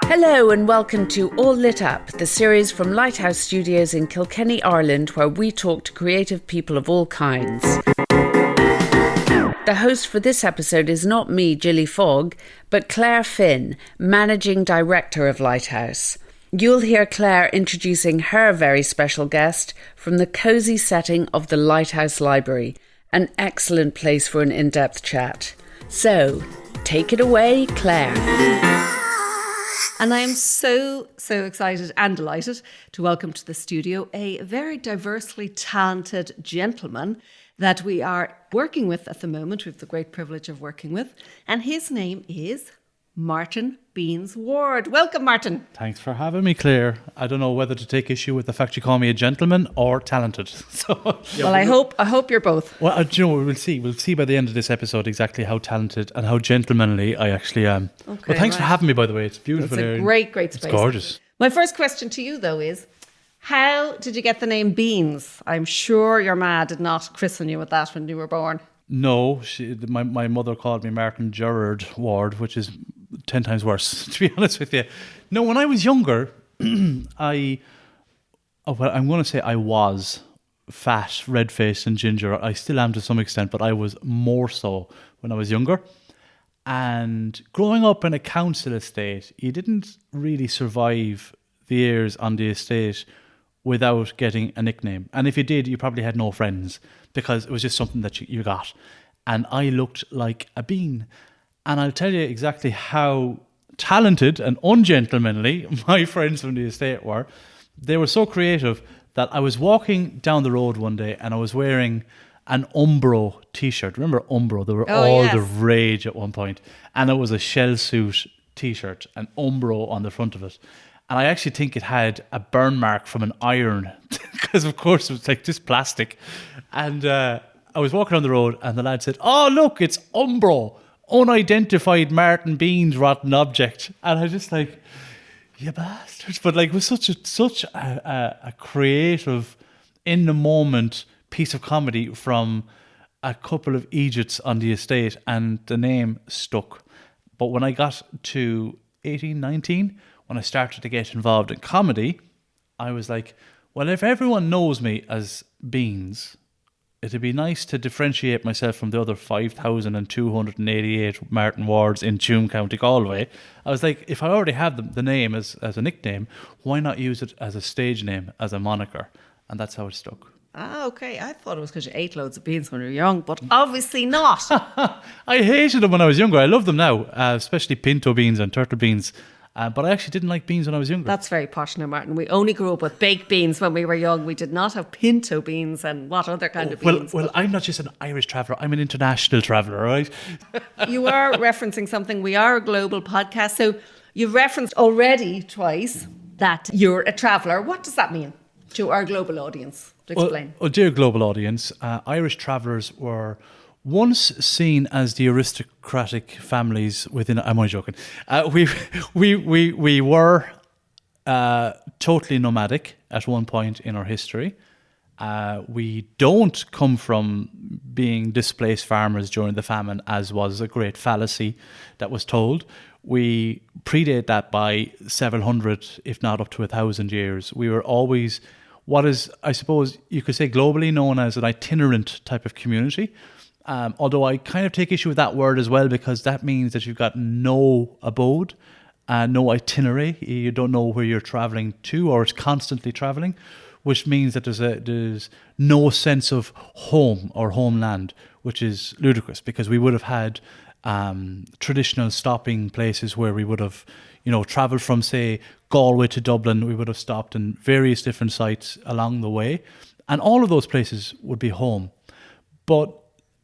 Hello and welcome to All Lit Up, the series from Lighthouse Studios in Kilkenny, Ireland, where we talk to creative people of all kinds. The host for this episode is not me, Gilly Fogg, but Claire Finn, Managing Director of Lighthouse. You'll hear Claire introducing her very special guest from the cosy setting of the Lighthouse Library, an excellent place for an in-depth chat. So, take it away, Claire. And I am so excited and delighted to welcome to the studio a very diversely talented gentleman that we are working with at the moment. We have the great privilege of working with. And his name is Martin Beanz Warde. Welcome, Martin. Thanks for having me, Claire. I don't know whether to take issue with the fact you call me a gentleman or talented. Well, I hope you're both. Well, we'll see. We'll see by the end of this episode exactly how talented and how gentlemanly I actually am. Okay, well, thanks for having me, by the way. It's beautiful. It's a great space. It's gorgeous. My first question to you, though, is how did you get the name Beanz? I'm sure your ma did not christen you with that when you were born. No, my mother called me Martin Gerard Ward, which is 10 times worse, to be honest with you. No, when I was younger, I'm going to say I was fat, red-faced and ginger. I still am to some extent, but I was more so when I was younger. And growing up in a council estate, you didn't really survive the years on the estate without getting a nickname. And if you did, you probably had no friends because it was just something that you got. And I looked like a bean. And I'll tell you exactly how talented and ungentlemanly my friends from the estate were. They were so creative that I was walking down the road one day and I was wearing an Umbro t-shirt. Remember Umbro? They were the rage at one point. And it was a shell suit t-shirt, an Umbro on the front of it. And I actually think it had a burn mark from an iron because, of course, it was like just plastic. And I was walking on the road and the lad said, "Oh, look, it's Umbro. Unidentified Martin Beanz rotten object." And I was just like, "You bastards!" But like, it was such a creative, in the moment piece of comedy from a couple of idiots on the estate, and the name stuck. But when I got to 18, 19, when I started to get involved in comedy, I was like, well, if everyone knows me as Beanz, it'd be nice to differentiate myself from the other 5,288 Martin Wards in Tuam, County Galway. I was like, if I already have the name as a nickname, why not use it as a stage name, as a moniker? And that's how it stuck. Ah, okay. I thought it was because you ate loads of beans when you were young, but obviously not. I hated them when I was younger. I love them now, especially pinto beans and turtle beans. But I actually didn't like beans when I was younger. That's very posh now, Martin. We only grew up with baked beans when we were young. We did not have pinto beans and what other kind of beans. Well, I'm not just an Irish traveller. I'm an international traveller, right? You are referencing something. We are a global podcast. So you've referenced already twice that you're a traveller. What does that mean to our global audience? To explain. Well, dear global audience, Irish travellers were once seen as the aristocratic families within. I'm only joking. We were totally nomadic at one point in our history. We don't come from being displaced farmers during the famine, as was a great fallacy that was told. We predate that by several hundred, if not up to 1,000 years. We were always what is, I suppose, you could say globally known as an itinerant type of community. Although I kind of take issue with that word as well, because that means that you've got no abode, no itinerary. You don't know where you're traveling to, or it's constantly traveling, which means that there's no sense of home or homeland, which is ludicrous, because we would have had traditional stopping places where we would have, traveled from, say, Galway to Dublin. We would have stopped in various different sites along the way, and all of those places would be home. But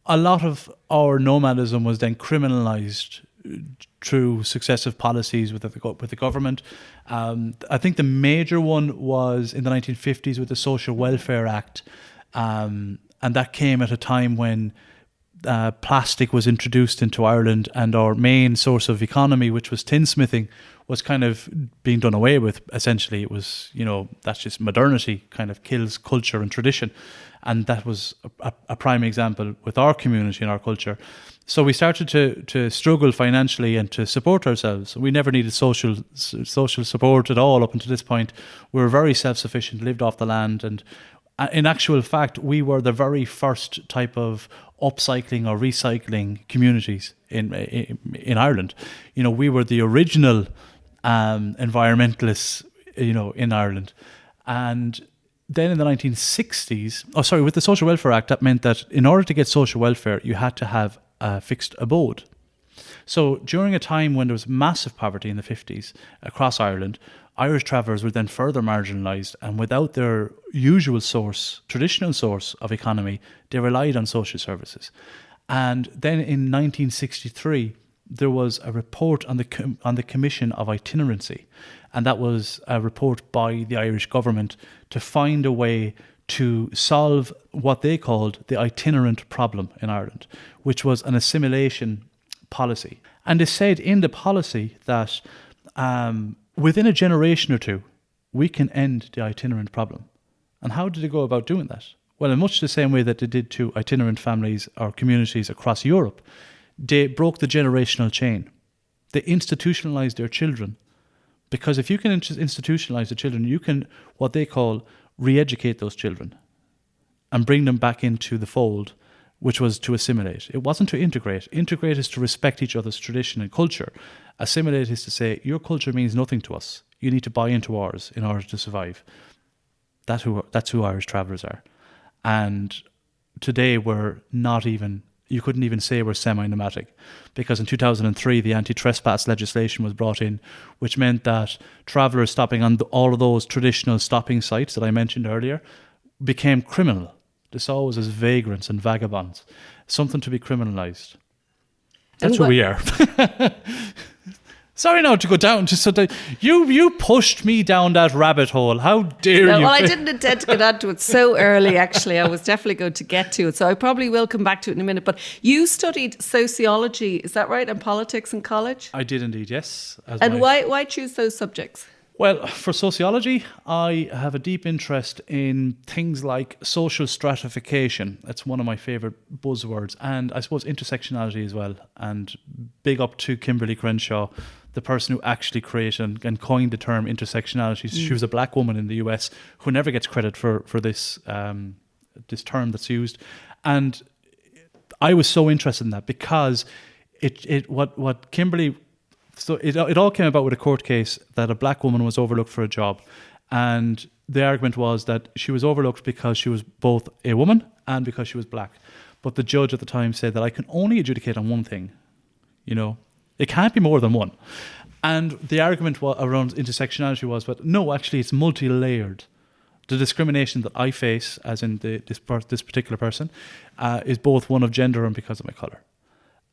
a lot of our nomadism was then criminalised through successive policies with the government. I think the major one was in the 1950s with the Social Welfare Act, and that came at a time when plastic was introduced into Ireland, and our main source of economy, which was tinsmithing, was kind of being done away with. Essentially, it was, that's just modernity kind of kills culture and tradition. And that was a prime example with our community and our culture. So we started to struggle financially and to support ourselves. We never needed social support at all up until this point. We were very self-sufficient, lived off the land, and in actual fact, we were the very first type of upcycling or recycling communities in Ireland. We were the original environmentalists, in Ireland. And then in the 1960s, with the Social Welfare Act, that meant that in order to get social welfare, you had to have a fixed abode. So during a time when there was massive poverty in the 50s across Ireland, Irish travellers were then further marginalised, and without their usual traditional source of economy, they relied on social services. And then in 1963, there was a report on the Commission of Itinerancy, and that was a report by the Irish government to find a way to solve what they called the itinerant problem in Ireland, which was an assimilation policy. And they said in the policy that within a generation or two, we can end the itinerant problem. And how did they go about doing that? Well, in much the same way that they did to itinerant families or communities across Europe, they broke the generational chain. They institutionalized their children. Because if you can institutionalize the children, you can, what they call, re-educate those children and bring them back into the fold, which was to assimilate. It wasn't to integrate. Integrate is to respect each other's tradition and culture. Assimilate is to say, your culture means nothing to us. You need to buy into ours in order to survive. That's who Irish travellers are. And today we're not even, you couldn't even say we're semi-nomadic, because in 2003 the anti-trespass legislation was brought in, which meant that travellers stopping on all of those traditional stopping sites that I mentioned earlier became criminal. They saw us as vagrants and vagabonds, something to be criminalised. That's who we are. Sorry now to go down, just so that you pushed me down that rabbit hole. How dare you? Well, I didn't intend to get onto it so early, actually. I was definitely going to get to it. So I probably will come back to it in a minute. But you studied sociology, is that right? And politics in college? I did indeed, yes. And why choose those subjects? Well, for sociology, I have a deep interest in things like social stratification. That's one of my favourite buzzwords. And I suppose intersectionality as well. And big up to Kimberly Crenshaw, the person who actually created and coined the term intersectionality. She was a black woman in the US who never gets credit for this this term that's used. And I was so interested in that because what Kimberly... So it all came about with a court case that a black woman was overlooked for a job. And the argument was that she was overlooked because she was both a woman and because she was black. But the judge at the time said that I can only adjudicate on one thing. It can't be more than one. And the argument around intersectionality was, but no, actually it's multi-layered. The discrimination that I face, as in this particular person, is both one of gender and because of my colour.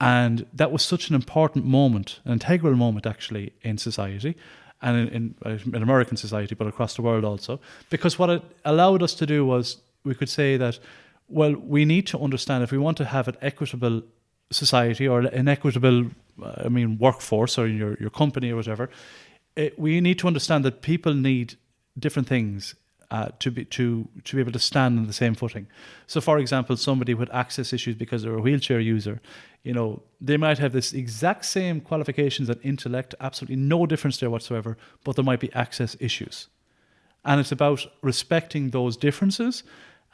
And that was such an important moment, an integral moment actually in society and in American society, but across the world also. Because what it allowed us to do was, we could say that, well, we need to understand if we want to have an equitable society or an equitable, workforce or your company or whatever, we need to understand that people need different things to be able to stand on the same footing. So, for example, somebody with access issues because they're a wheelchair user, they might have this exact same qualifications and intellect, absolutely no difference there whatsoever, but there might be access issues. And it's about respecting those differences,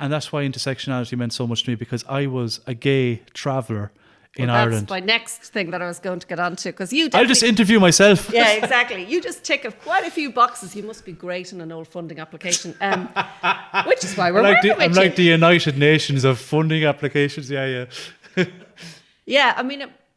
and that's why intersectionality meant so much to me, because I was a gay traveller in Ireland. That's my next thing that I was going to get onto, because I'll just interview myself. Yeah, exactly. You just tick quite a few boxes. You must be great in an old funding application, which is why we're working with you. I'm like the United Nations of funding applications. Yeah. Yeah,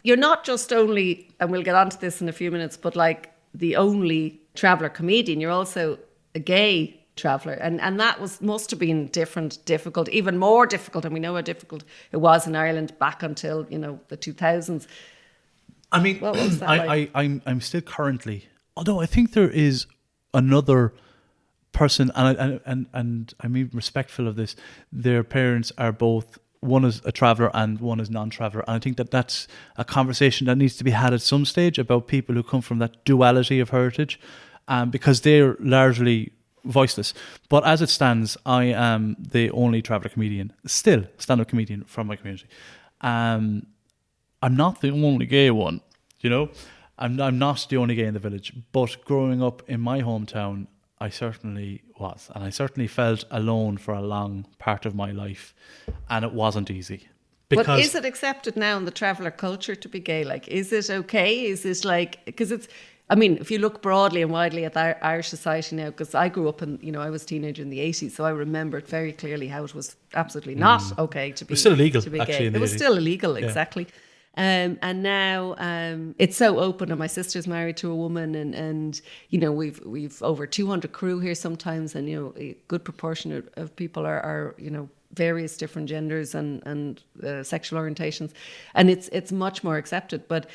you're not just only, and we'll get onto this in a few minutes, but like the only traveller comedian. You're also a gay traveller, and that must have been difficult, even more difficult, and we know how difficult it was in Ireland back until the 2000s. What was that like? I'm still currently, although I think there is another person, and I'm even respectful of this. Their parents are both, one is a traveller and one is non-traveller, and I think that's a conversation that needs to be had at some stage about people who come from that duality of heritage, because they're largely voiceless. But as it stands, I am the only traveller comedian, still stand-up comedian from my community. I'm not the only gay one, you know. I'm not the only gay in the village. But growing up in my hometown, I certainly was. And I certainly felt alone for a long part of my life. And it wasn't easy. But is it accepted now in the traveller culture to be gay? Like, is it okay? Is it like, because it's, I mean, if you look broadly and widely at Irish society now, because I grew up in, you know, I was a teenager in the 80s, so I remember it very clearly how it was absolutely not okay to be, it was still illegal, to be actually, gay. in the It was 80s. still illegal, exactly. And now it's so open, and my sister's married to a woman, and you know, we've over 200 crew here sometimes, and you know, a good proportion of people are you know, various different genders and sexual orientations, and it's much more accepted. But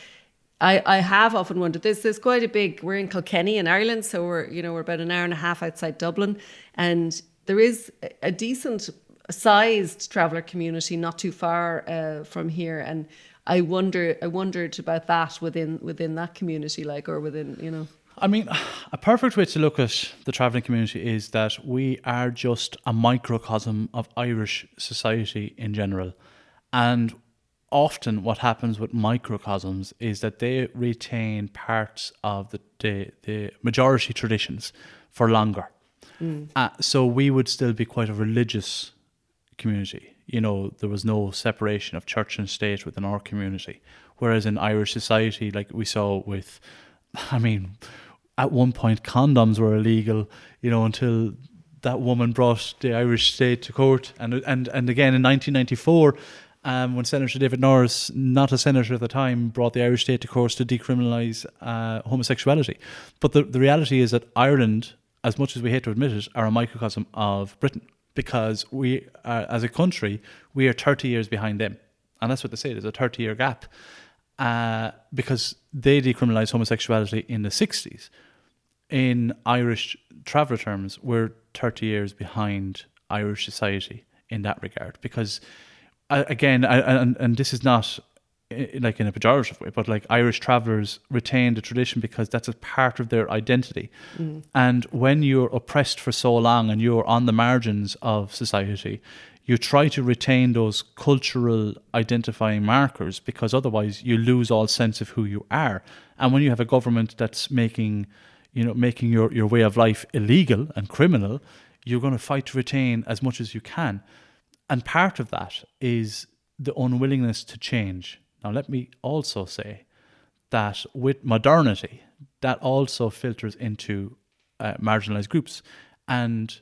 I have often wondered, there's quite a big, we're in Kilkenny in Ireland, so we're about an hour and a half outside Dublin, and there is a decent sized traveller community not too far from here, and I wondered about that within that community, like, or within, you know. I mean, a perfect way to look at the travelling community is that we are just a microcosm of Irish society in general. And often what happens with microcosms is that they retain parts of the majority traditions for longer. So we would still be quite a religious community. You know, there was no separation of church and state within our community. Whereas in Irish society, like we saw with, I mean, at one point condoms were illegal, you know, until that woman brought the Irish state to court. And again in 1994, when Senator David Norris, not a senator at the time, brought the Irish state to court to decriminalise homosexuality. But the reality is that Ireland, as much as we hate to admit it, are a microcosm of Britain. Because we, as a country, we are 30 years behind them. And that's what they say, there's a 30-year gap. Because they decriminalised homosexuality in the 60s. In Irish traveller terms, we're 30 years behind Irish society in that regard. Because, again, and this is not like in a pejorative way, but like Irish travellers retain the tradition because that's a part of their identity. And when you're oppressed for so long and you're on the margins of society, you try to retain those cultural identifying markers, because otherwise you lose all sense of who you are. And when you have a government that's making your way of life illegal and criminal, you're going to fight to retain as much as you can. And part of that is the unwillingness to change. Now, let me also say that with modernity, that also filters into marginalised groups. And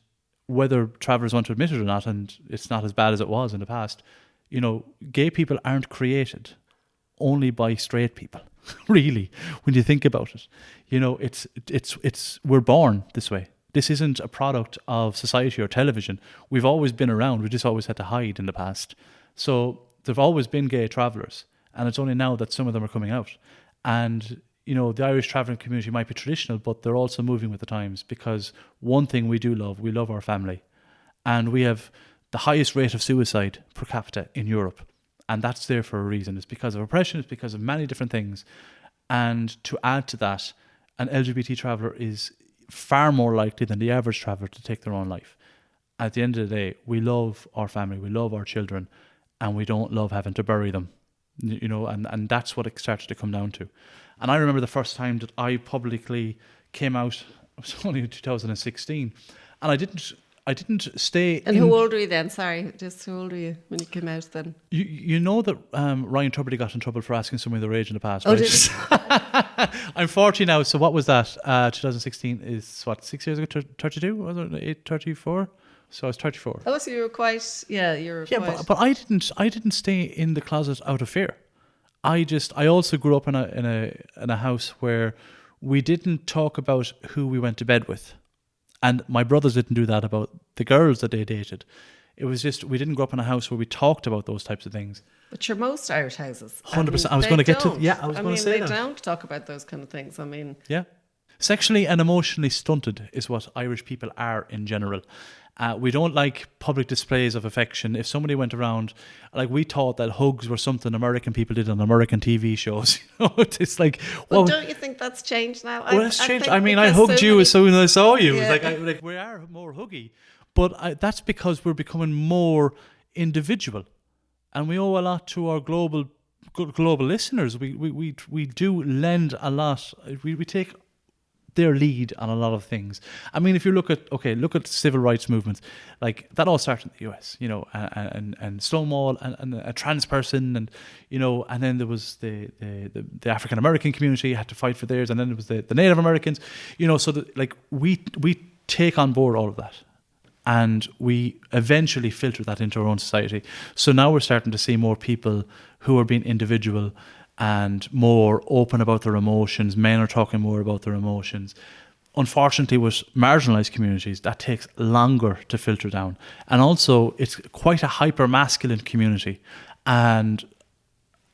whether travellers want to admit it or not, and it's not as bad as it was in the past, you know, gay people aren't created only by straight people, really, when you think about it. You know, it's we're born this way. This isn't a product of society or television. We've always been around. We just always had to hide in the past. So there've always been gay travellers. And it's only now that some of them are coming out. And, you know, the Irish travelling community might be traditional, but they're also moving with the times, because one thing we love our family. And we have the highest rate of suicide per capita in Europe. And that's there for a reason. It's because of oppression, it's because of many different things. And to add to that, an LGBT traveller is far more likely than the average traveller to take their own life. At the end of the day, we love our family, we love our children, and we don't love having to bury them. You know, and that's what it started to come down to. And I remember the first time that I publicly came out, it was only in 2016, and I didn't stay. And who old were you then? Sorry, just how old were you when you came out then? You know that Ryan Tubridy got in trouble for asking someone their age in the past. Oh, right? did he? I'm 40 now, so what was that? 2016 is what, 6 years ago? 32? Was it 34? So I was 34. Oh, so you were quite, But I didn't stay in the closet out of fear. I also grew up in a house where we didn't talk about who we went to bed with. And my brothers didn't do that about the girls that they dated. It was just, we didn't grow up in a house where we talked about those types of things. But you're most Irish houses. 100%. I was going to get to, yeah, I was going to say that. They don't talk about those kind of things. I mean, yeah. Sexually and emotionally stunted is what Irish people are in general. We don't like public displays of affection. If somebody went around, like, we thought that hugs were something American people did on American TV shows. You know, it's like, well, don't you think that's changed now? Well, it's changed. I mean, I hugged you as soon as I saw you. Yeah. It was like we are more huggy, but that's because we're becoming more individual, and we owe a lot to our global global listeners, we do lend a lot. We take their lead on a lot of things. I mean, if you look at civil rights movements, like that all started in the US, and Stonewall and a trans person, and and then there was the African American community had to fight for theirs, and then there was the Native Americans, so that we take on board all of that. And we eventually filter that into our own society. So now we're starting to see more people who are being individual and more open about their emotions. Men are talking more about their emotions. Unfortunately, with marginalised communities, that takes longer to filter down. And also, it's quite a hyper-masculine community. And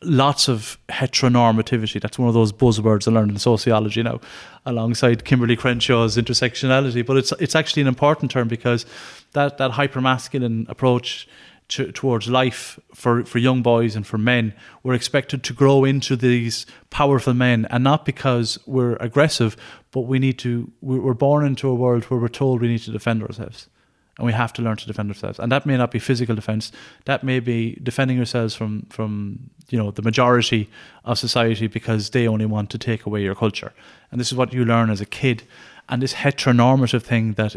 lots of heteronormativity. That's one of those buzzwords I learned in sociology now, alongside Kimberly Crenshaw's intersectionality. But it's actually an important term, because that hyper-masculine approach towards life for young boys and for men, we're expected to grow into these powerful men, and not because we're aggressive, but we're born into a world where we're told we need to defend ourselves. And we have to learn to defend ourselves. And that may not be physical defense. That may be defending yourselves from the majority of society, because they only want to take away your culture. And this is what you learn as a kid. And this heteronormative thing, that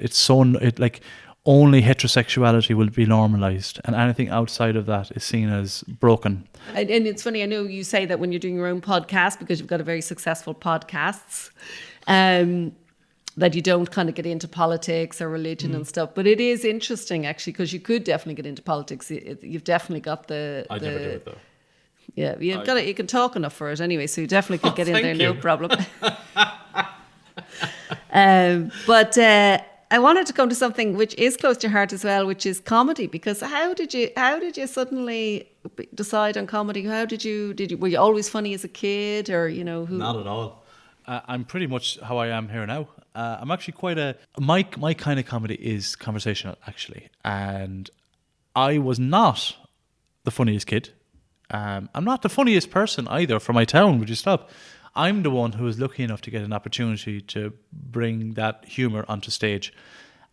only heterosexuality will be normalized, and anything outside of that is seen as broken. And it's funny, I know you say that when you're doing your own podcast, because you've got a very successful podcasts, that you don't kind of get into politics or religion and stuff. But it is interesting, actually, because you could definitely get into politics. You've definitely got the... I never do it, though. Yeah, you've got it. You can talk enough for it anyway, so you definitely could get in there, no problem. But I wanted to come to something which is close to your heart as well, which is comedy. Because how did you suddenly decide on comedy? Were you always funny as a kid, or who? Not at all. I'm pretty much how I am here now. I'm actually quite my kind of comedy is conversational, actually, and I was not the funniest kid. I'm not the funniest person either for my town. Would you stop? I'm the one who was lucky enough to get an opportunity to bring that humour onto stage.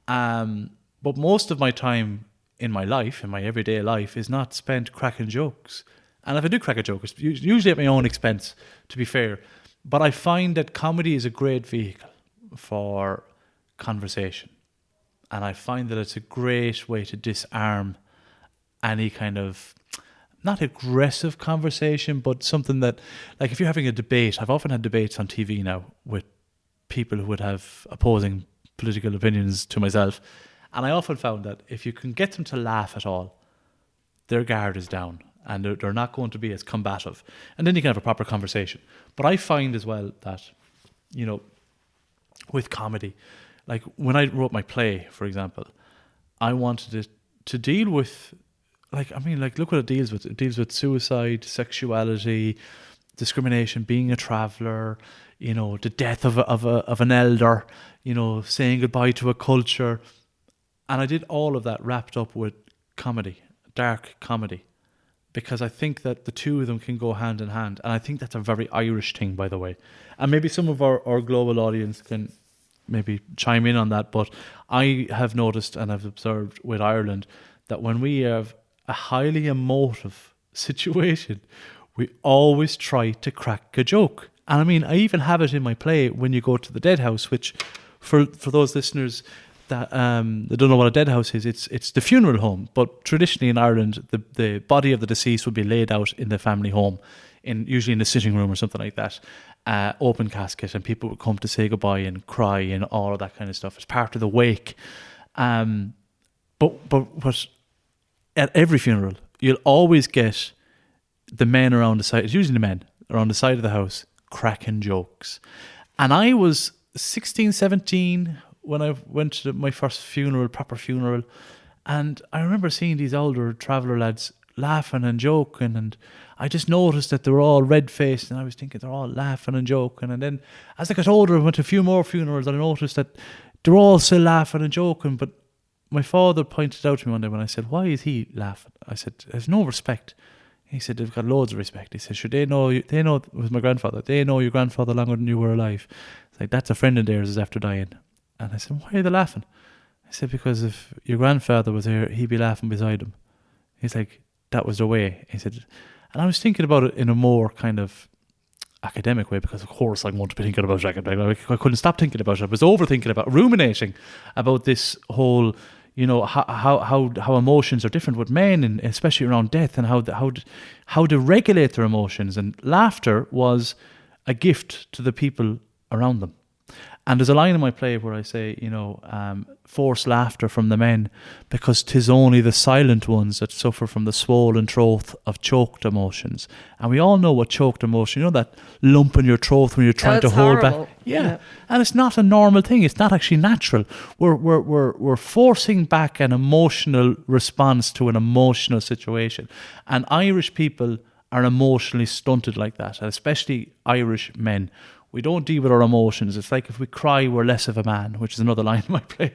But most of my time in my life, in my everyday life, is not spent cracking jokes. And if I do crack a joke, it's usually at my own expense, to be fair. But I find that comedy is a great vehicle for conversation. And I find that it's a great way to disarm any kind of, not aggressive conversation, but something that, like if you're having a debate, I've often had debates on TV now with people who would have opposing political opinions to myself. And I often found that if you can get them to laugh at all, their guard is down and they're not going to be as combative. And then you can have a proper conversation. But I find as well that, with comedy, like when I wrote my play, for example, I wanted it to deal with, look what it deals with. It deals with suicide, sexuality, discrimination, being a traveller, the death of an elder, saying goodbye to a culture. And I did all of that wrapped up with comedy, dark comedy, because I think that the two of them can go hand in hand. And I think that's a very Irish thing, by the way. And maybe some of our global audience can maybe chime in on that. But I have noticed and I've observed with Ireland that when we have a highly emotive situation, we always try to crack a joke. And I mean, I even have it in my play when you go to the dead house, which for those listeners that don't know what a dead house is, it's the funeral home. But traditionally in Ireland, the body of the deceased would be laid out in the family home, usually in the sitting room or something like that, open casket, and people would come to say goodbye and cry and all of that kind of stuff. It's part of the wake. But at every funeral, you'll always get the men around the side, it's usually the men around the side of the house, cracking jokes. And I was 16, 17 when I went to my first proper funeral. And I remember seeing these older traveller lads laughing and joking. And I just noticed that they were all red-faced. And I was thinking they're all laughing and joking. And then as I got older, I went to a few more funerals. And I noticed that they're all still laughing and joking. But my father pointed out to me one day when I said, "Why is he laughing?" I said, "There's no respect." He said, "They've got loads of respect." He said, "Sure, they know, it was my grandfather. They know your grandfather longer than you were alive." It's like, "That's a friend of theirs is after dying." And I said, "Why are they laughing?" I said, "Because if your grandfather was here, he'd be laughing beside him." He's like, "That was the way." He said, And I was thinking about it in a more kind of academic way, because of course I want to be thinking about it. I couldn't stop thinking about it. I was overthinking about, ruminating about this whole, how emotions are different with men, and especially around death, and how to regulate their emotions. And laughter was a gift to the people around them. And there's a line in my play where I say, force laughter from the men, because 'tis only the silent ones that suffer from the swollen throat of choked emotions. And we all know what choked emotion, that lump in your throat when you're trying to hold horrible. back. Yeah. And it's not a normal thing. It's not actually natural. We're forcing back an emotional response to an emotional situation. And Irish people are emotionally stunted like that, and especially Irish men. We don't deal with our emotions. It's like if we cry, we're less of a man, which is another line in my play.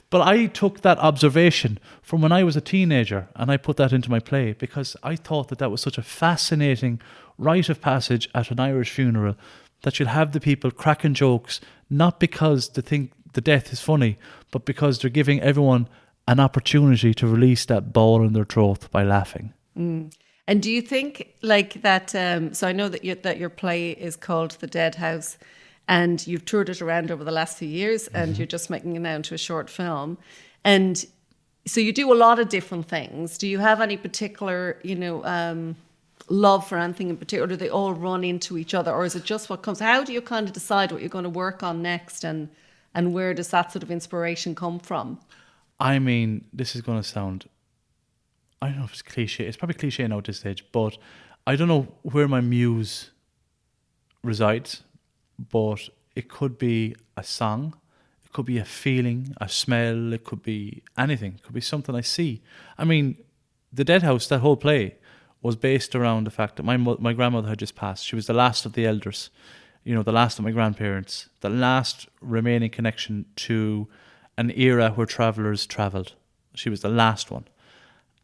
But I took that observation from when I was a teenager, and I put that into my play, because I thought that was such a fascinating rite of passage at an Irish funeral, that you'll have the people cracking jokes, not because they think the death is funny, but because they're giving everyone an opportunity to release that ball in their throat by laughing. Mm. And do you think like that? So I know that your play is called The Dead House, and you've toured it around over the last few years, and you're just making it now into a short film. And so you do a lot of different things. Do you have any particular, love for anything in particular? Do they all run into each other, or is it just what comes? How do you kind of decide what you're going to work on next, and where does that sort of inspiration come from? I mean, this is going to sound, I don't know if it's cliche. It's probably cliche now at this stage, but I don't know where my muse resides, but it could be a song, it could be a feeling, a smell, it could be anything. It could be something I see. I mean, The Dead House, that whole play, was based around the fact that my grandmother had just passed. She was the last of the elders, the last of my grandparents, the last remaining connection to an era where travellers travelled. She was the last one.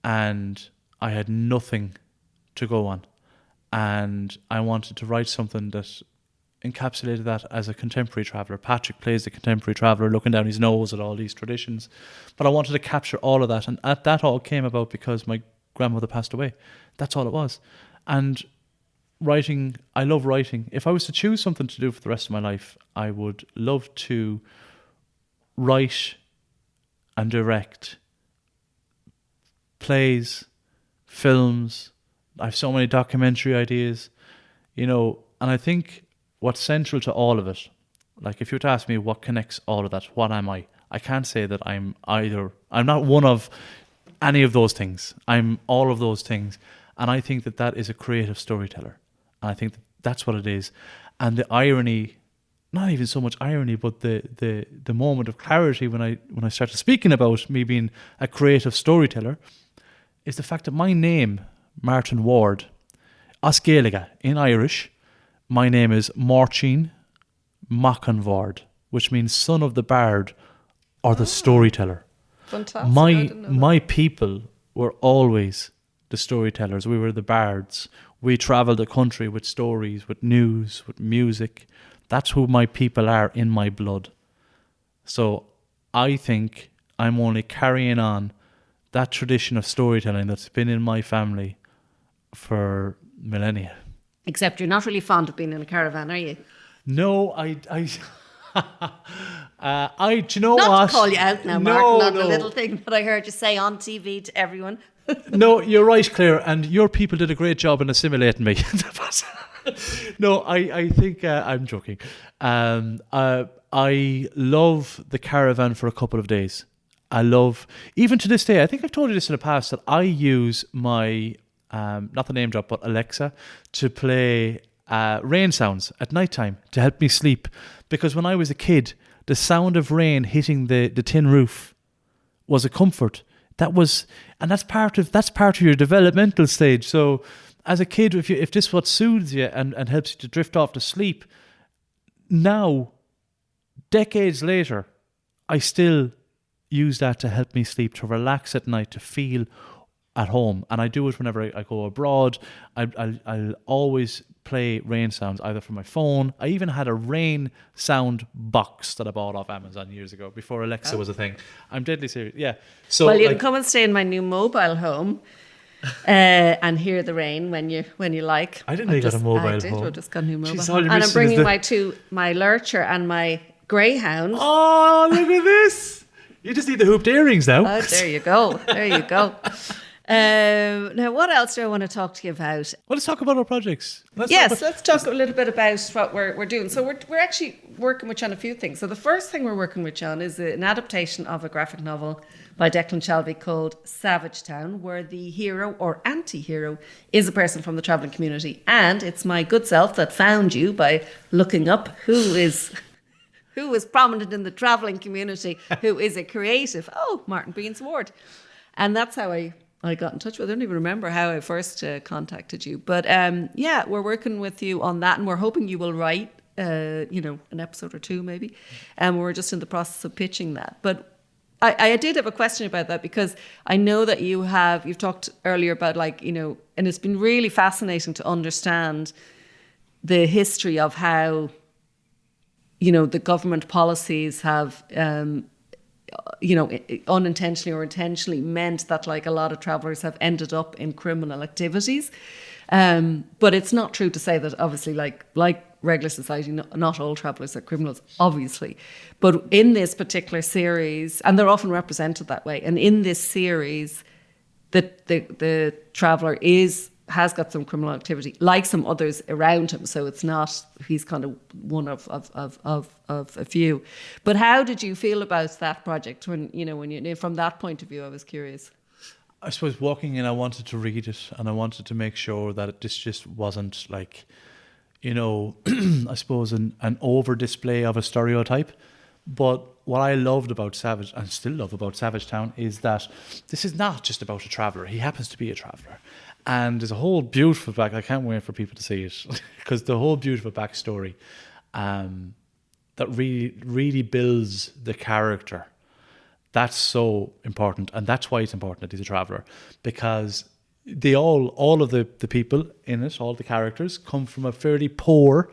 And I had nothing to go on. And I wanted to write something that encapsulated that as a contemporary traveller. Patrick plays the contemporary traveller, looking down his nose at all these traditions. But I wanted to capture all of that. And that all came about because my grandmother passed away. That's all it was. And writing, I love writing. If I was to choose something to do for the rest of my life, I would love to write and direct plays, films. I have so many documentary ideas, and I think what's central to all of it, like if you were to ask me what connects all of that, what am I can't say that I'm not one of any of those things. I'm all of those things. And I think that is a creative storyteller. And I think that's what it is. And the irony, not even so much irony, but the moment of clarity when I started speaking about me being a creative storyteller, is the fact that my name, Martin Warde, as Gaeilge in Irish, my name is Máirtín Machan Warde, which means son of the bard or the storyteller. Fantastic. My people were always the storytellers. We were the bards. We travelled the country with stories, with news, with music. That's who my people are in my blood. So I think I'm only carrying on that tradition of storytelling that's been in my family for millennia. Except you're not really fond of being in a caravan, are you? No, I do you know not what? Not to call you out now, Martin, on the little thing that I heard you say on TV to everyone. No, you're right, Claire, and your people did a great job in assimilating me. No, I think I'm joking. I love the caravan for a couple of days. I love, even to this day, I think I've told you this in the past, that I use my, not the name drop, but Alexa, to play rain sounds at nighttime to help me sleep. Because when I was a kid, the sound of rain hitting the tin roof was a comfort. That's part of your developmental stage. So as a kid, if this what soothes you and helps you to drift off to sleep, now, decades later, I still use that to help me sleep, to relax at night, to feel at home. And I do it whenever I go abroad. I'll always play rain sounds, either from my phone. I even had a rain sound box that I bought off Amazon years ago, before Alexa was a thing. I'm deadly serious. Yeah. So well, you can come and stay in my new mobile home. and hear the rain when you like. I didn't know you got a mobile I did. home. I just got a new mobile Jeez, home. all you're And I'm missing is bringing my lurcher and my greyhound. Oh, look at this! You just need the hooped earrings now. Oh, there you go. There you go. Now, what else do I want to talk to you about? Well, let's talk about our projects. Let's talk a little bit about what we're doing. So we're actually working with you on a few things. So the first thing we're working with you on is an adaptation of a graphic novel by Declan Shalvey called Savage Town, where the hero or anti-hero is a person from the travelling community. And it's my good self that found you by looking up who is prominent in the travelling community, who is a creative. Oh, Martin Beanz Warde. And that's how I got in touch with her. I don't even remember how I first contacted you. But we're working with you on that, and we're hoping you will write, an episode or two maybe. And we're just in the process of pitching that. But I did have a question about that, because I know that you've talked earlier about and it's been really fascinating to understand the history of how, the government policies have, unintentionally or intentionally meant that a lot of travellers have ended up in criminal activities. But it's not true to say that obviously like regular society, not all travellers are criminals, obviously. But in this particular series, and they're often represented that way, and in this series, the traveller has got some criminal activity, like some others around him. So it's not, he's kind of one of a few. But how did you feel about that project when you, from that point of view? I was curious. I suppose walking in, I wanted to read it, and I wanted to make sure that this just wasn't I suppose an over display of a stereotype. But what I loved about Savage, and still love about Savage Town, is that this is not just about a traveller. He happens to be a traveller. And there's a whole beautiful I can't wait for people to see it, because the whole beautiful backstory that really builds the character. That's so important, and that's why it's important that he's a traveller, because they all of the people in it, all the characters, come from a fairly poor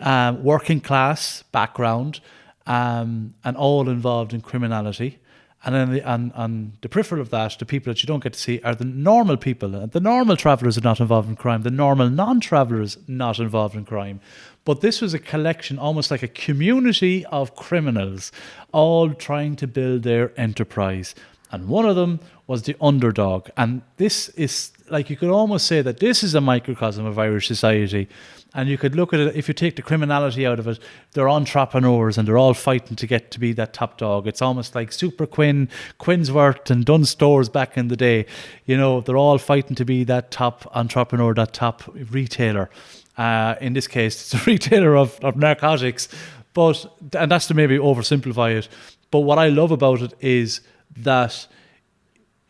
working class background, and all involved in criminality. And then on the peripheral of that, the people that you don't get to see are the normal people. The normal travellers are not involved in crime. The normal non-travellers not involved in crime. But this was a collection, almost like a community of criminals, all trying to build their enterprise. And one of them was the underdog. And this is, you could almost say that this is a microcosm of Irish society. And you could look at it, if you take the criminality out of it, they're entrepreneurs and they're all fighting to get to be that top dog. It's almost like Super Quinn, Quinsworth and Dunn Stores back in the day. They're all fighting to be that top entrepreneur, that top retailer. In this case, it's a retailer of narcotics. And that's to maybe oversimplify it. But what I love about it is that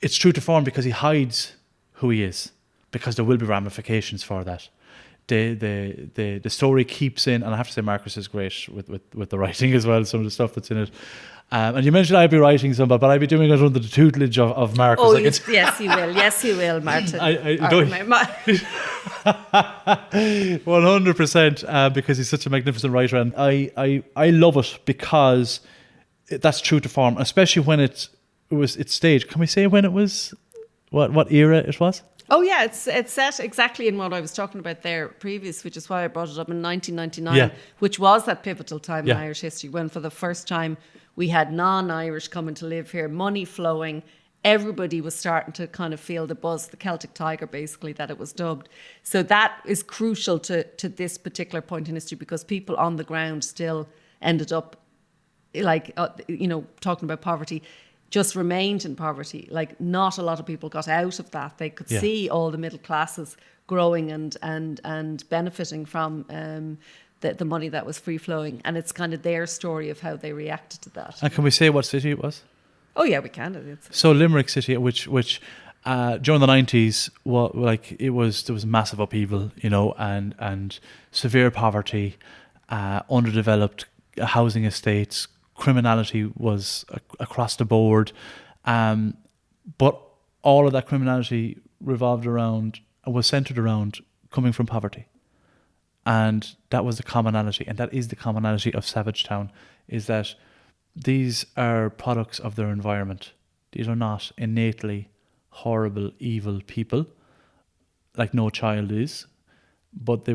it's true to form, because he hides who he is, because there will be ramifications for that. The story keeps in, and I have to say Marcus is great with the writing as well, some of the stuff that's in it. And you mentioned I'd be writing some, but I'd be doing it under the tutelage of Marcus. Oh, yes, you will. Yes, you will, Martin. 100%, because he's such a magnificent writer. And I love it because that's true to form, especially when it's staged. Can we say when it was, what era it was? Oh yeah, it's set exactly in what I was talking about there previous, which is why I brought it up in 1999, which was that pivotal time in Irish history when for the first time we had non-Irish coming to live here, money flowing. Everybody was starting to kind of feel the buzz, the Celtic Tiger, basically, that it was dubbed. So that is crucial to this particular point in history, because people on the ground still ended up, talking about poverty, just remained in poverty. Not a lot of people got out of that. They could see all the middle classes growing and benefiting from the money that was free flowing. And it's kind of their story of how they reacted to that. And can we say what city it was? Oh yeah, we can. So Limerick City, which during the 90s, there was massive upheaval, and severe poverty, underdeveloped housing estates. Criminality was across the board, but all of that criminality was centered around coming from poverty, and that was the commonality, and that is the commonality of Savage Town, is that these are products of their environment. These are not innately horrible, evil people, like no child is, but they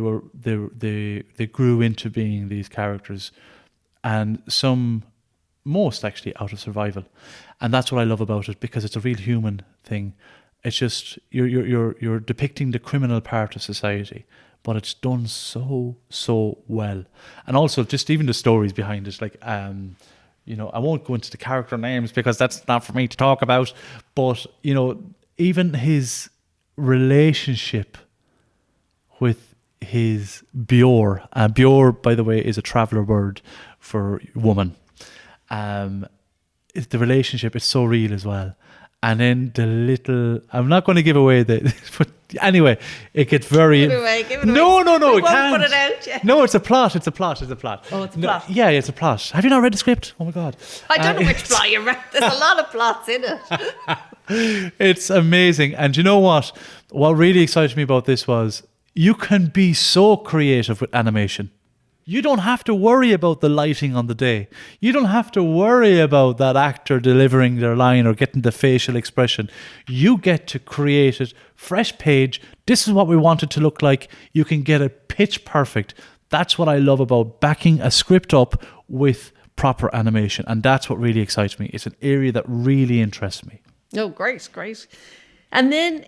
grew into being these characters, and most actually out of survival, and that's what I love about it, because it's a real human thing. It's just you're depicting the criminal part of society, but it's done so well, and also just even the stories behind it. Like, I won't go into the character names because that's not for me to talk about. But even his relationship with his Bjor. Bjor, by the way, is a traveller word for woman. The relationship is so real as well. And then I'm not going to give away but anyway, it gets very... Give it away. No, we it can't. Put it out yet. No, it's a plot. Oh, it's a plot. Yeah, it's a plot. Have you not read the script? Oh my God. I don't know which plot you read. There's a lot of plots in it. It's amazing. And you know what? What really excited me about this was you can be so creative with animation. You don't have to worry about the lighting on the day. You don't have to worry about that actor delivering their line or getting the facial expression. You get to create it, fresh page. This is what we want it to look like. You can get it pitch perfect. That's what I love about backing a script up with proper animation. And that's what really excites me. It's an area that really interests me. Oh, great. And then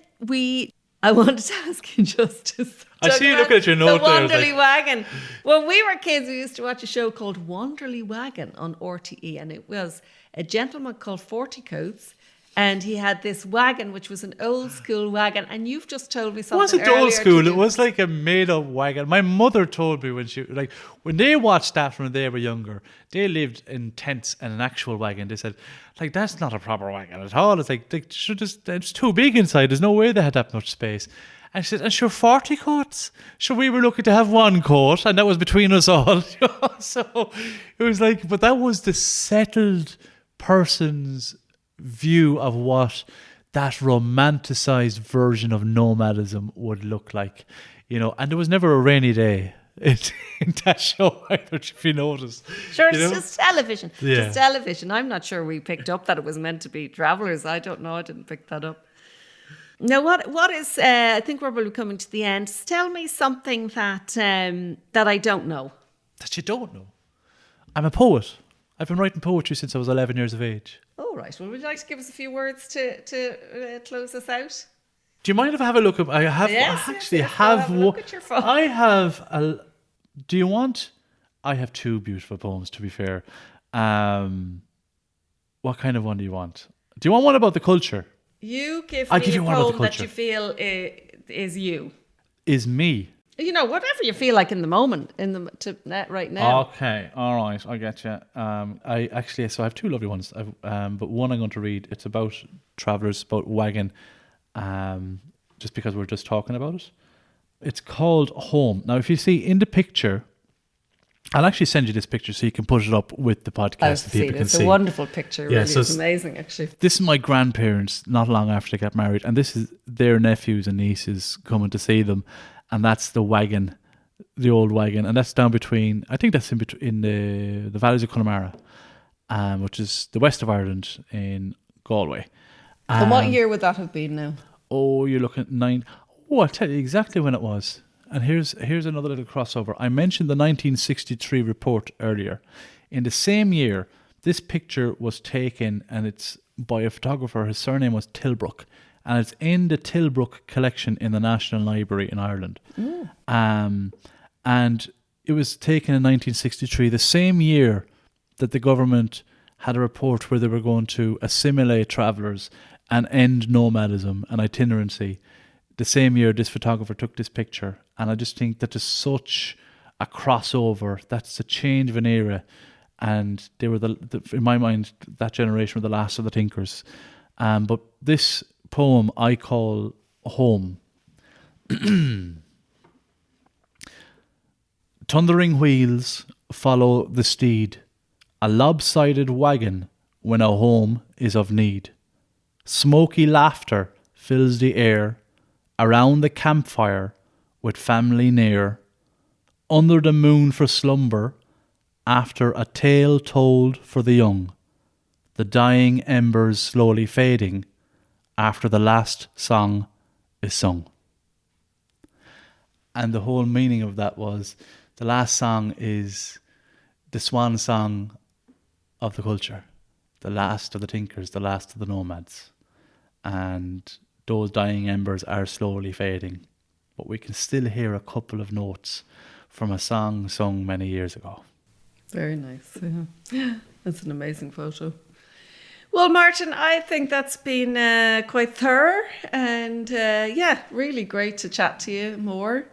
I wanted to ask you just I see you looking at your note there. The Wanderly Wagon. When we were kids, we used to watch a show called Wanderly Wagon on RTE, and it was a gentleman called Forty Coats, and he had this wagon, which was an old school wagon, and you've just told me something. It wasn't old school, it was like a made up wagon. My mother told me when they watched that when they were younger, they lived in tents and an actual wagon. They said, like, that's not a proper wagon at all. It's like it's too big inside. There's no way they had that much space. And she said, and sure, 40 coats? Sure, we were lucky to have one coat, and that was between us all. So it was like, but that was the settled person's view of what that romanticized version of nomadism would look like, and there was never a rainy day in that show either, if you notice. Sure, it's just television. Yeah. Just television. I'm not sure we picked up that it was meant to be travellers. I don't know. I didn't pick that up. Now, what is? I think we're probably coming to the end. Tell me something that I don't know. That you don't know? I'm a poet. I've been writing poetry since I was 11 years of age. Oh, right. Well, would you like to give us a few words to close us out? Do you mind if I have a look? I have have a look at your phone. I have do you want? I have two beautiful poems, to be fair. What kind of one do you want? Do you want one about the culture? You give me a poem that you feel is you. Is me. Whatever you feel like in the moment, right now. Okay, all right, I get you. I have two lovely ones. But one I'm going to read. It's about travellers, about wagon. Just because we're just talking about it. It's called Home. Now, if you see in the picture, I'll actually send you this picture so you can put it up with the podcast. So people can see. It's a wonderful picture. Really. It's amazing, actually. This is my grandparents not long after they got married, and this is their nephews and nieces coming to see them, and that's the wagon, the old wagon, and that's down between. I think that's in the valleys of Connemara, which is the west of Ireland in Galway. And what year would that have been now? Oh, you're looking at 9. Oh, I'll tell you exactly when it was. And here's another little crossover. I mentioned the 1963 report earlier. In the same year, this picture was taken, and it's by a photographer. His surname was Tilbrook, and it's in the Tilbrook collection in the National Library in Ireland. And it was taken in 1963, the same year that the government had a report where they were going to assimilate travellers and end nomadism and itinerancy. The same year this photographer took this picture, and I just think that there's such a crossover. That's a change of an era, and they were in my mind, that generation were the last of the thinkers. But this poem I call Home. Thundering wheels follow the steed, a lopsided wagon when a home is of need. Smoky laughter fills the air, around the campfire with family near, under the moon for slumber, after a tale told for the young, the dying embers slowly fading, after the last song is sung. And the whole meaning of that was the last song is the swan song of the culture, the last of the tinkers, the last of the nomads. And those dying embers are slowly fading, but we can still hear a couple of notes from a song sung many years ago. Very nice. Yeah. That's an amazing photo. Well, Martin, I think that's been quite thorough, and really great to chat to you more.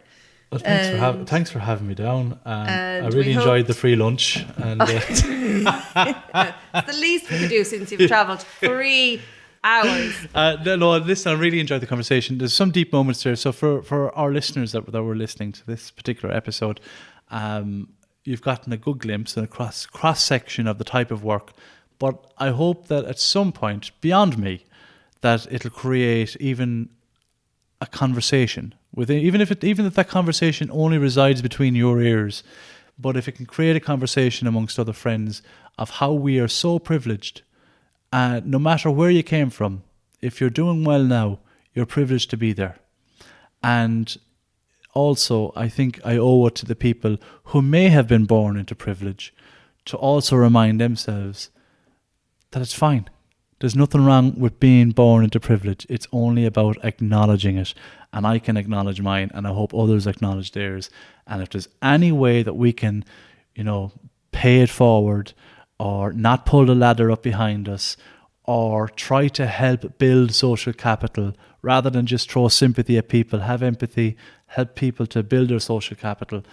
Well, thanks for having me down. I really enjoyed the free lunch. And it's the least we could do since you've travelled 3 hours. Listen, I really enjoyed the conversation. There's some deep moments there. So for our listeners that were listening to this particular episode, you've gotten a good glimpse and a cross-section of the type of work. But I hope that at some point, beyond me, that it'll create even a conversation even if that conversation only resides between your ears, but if it can create a conversation amongst other friends of how we are so privileged, no matter where you came from, if you're doing well now, you're privileged to be there. And also, I think I owe it to the people who may have been born into privilege to also remind themselves that it's fine. There's nothing wrong with being born into privilege. It's only about acknowledging it. And I can acknowledge mine, and I hope others acknowledge theirs. And if there's any way that we can, pay it forward, or not pull the ladder up behind us, or try to help build social capital, rather than just throw sympathy at people, have empathy, help people to build their social capital,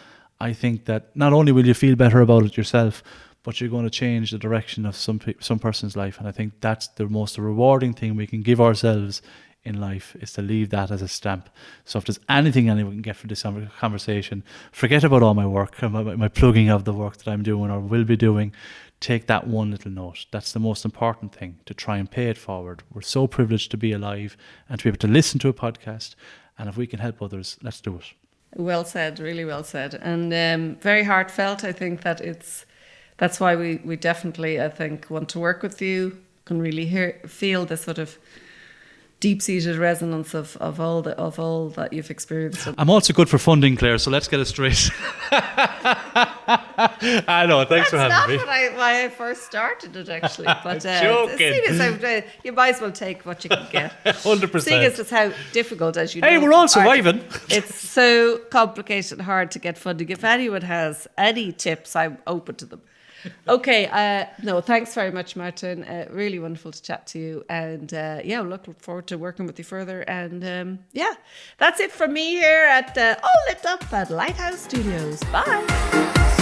I think that not only will you feel better about it yourself, but you're going to change the direction of some person's life. And I think that's the most rewarding thing we can give ourselves in life, is to leave that as a stamp. So if there's anything anyone can get from this conversation, forget about all my work, my plugging of the work that I'm doing or will be doing. Take that one little note. That's the most important thing, to try and pay it forward. We're so privileged to be alive and to be able to listen to a podcast. And if we can help others, let's do it. Well said, really well said. And very heartfelt. I think that that's why we definitely, I think, want to work with you. Can really feel the sort of deep-seated resonance of all that you've experienced. I'm also good for funding, Claire, so let's get it straight. I know, thanks for having me. That's not why I first started it, actually. But joking. You might as well take what you can get. 100%. Seeing as it's how difficult, as you know. Hey, we're all surviving. It's so complicated and hard to get funding. If anyone has any tips, I'm open to them. Okay, thanks very much, Martin. Really wonderful to chat to you, and looking forward to working with you further. And that's it from me here at All Lit Up at Lighthouse Studios. Bye.